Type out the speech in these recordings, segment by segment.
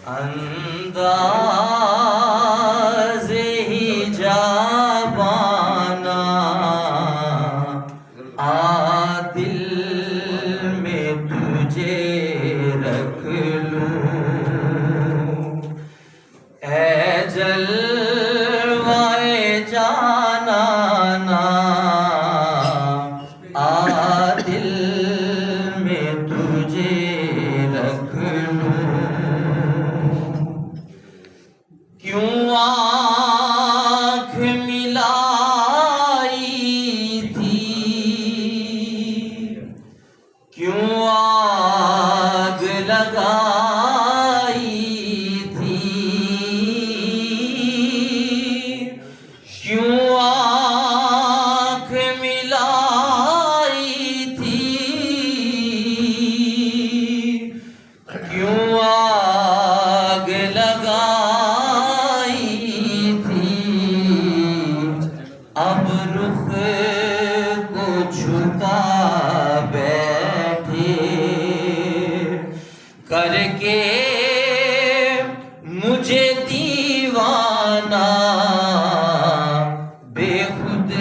انداز ہی جابانا دل میں تجھے رکھ لوں، اے جلوائے جانانا دل میں تجھے رکھ لوں۔ کیوں آنکھ ملائی تھی، کیوں آگ لگائی تھی، کیوں آنکھ ملائی تھی، کیوں آگ لگائی تھی، اب رخ کو چھپا بیٹھے کر کے مجھے دیوانہ، بے خود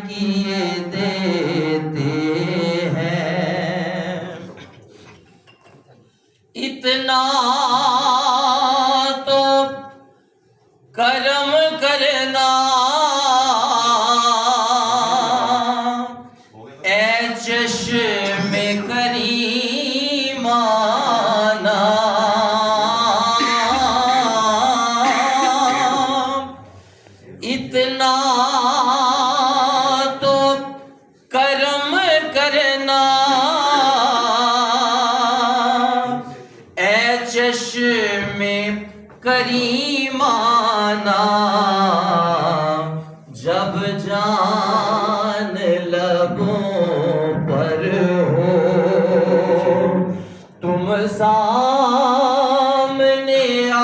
کیے دیتے ہیں۔ اتنا تو کرم کرنا اے چشم کریمانہ، اتنا تو کرم کرنا اے چشم کریمانہ، جب جان لبوں پر ہو تم سامنے آ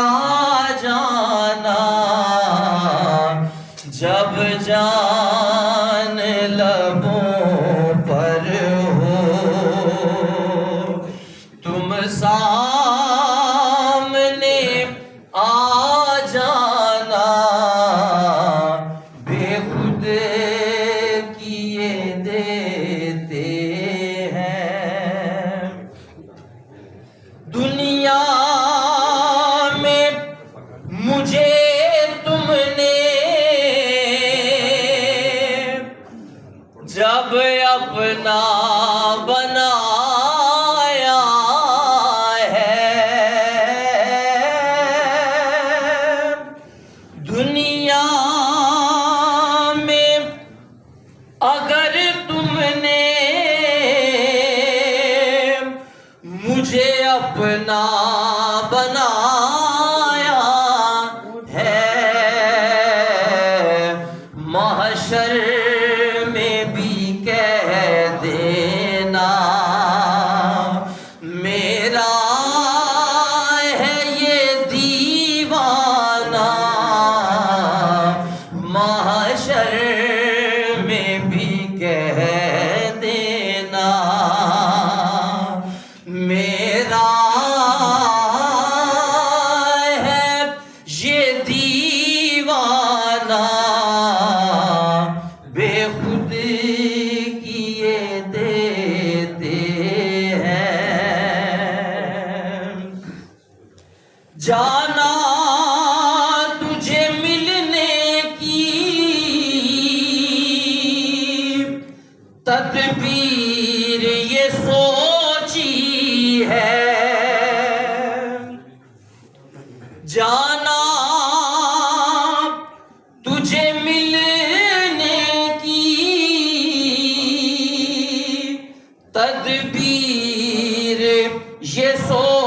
جانا، جب جان لبوں پر ہو تم سامنے آ جانا، بے خود کیے دیتے ہیں۔ دنیا میں مجھے تم نے جب اپنا بنایا ہے، دنیا میں اگر تم نے مجھے اپنا بنایا ہے، محشر میں بھی کہہ دینا میرا ہے یہ دیوانہ، محشر میں بھی کہہ دینا میرا ہے یہ دیوانہ، بے خود کیے دیتے ہیں۔ جانا تجھے ملنے کی تدبیر یہ سوچی ہے، جانا تجھے ملنے کی تدبیر یہ سوچی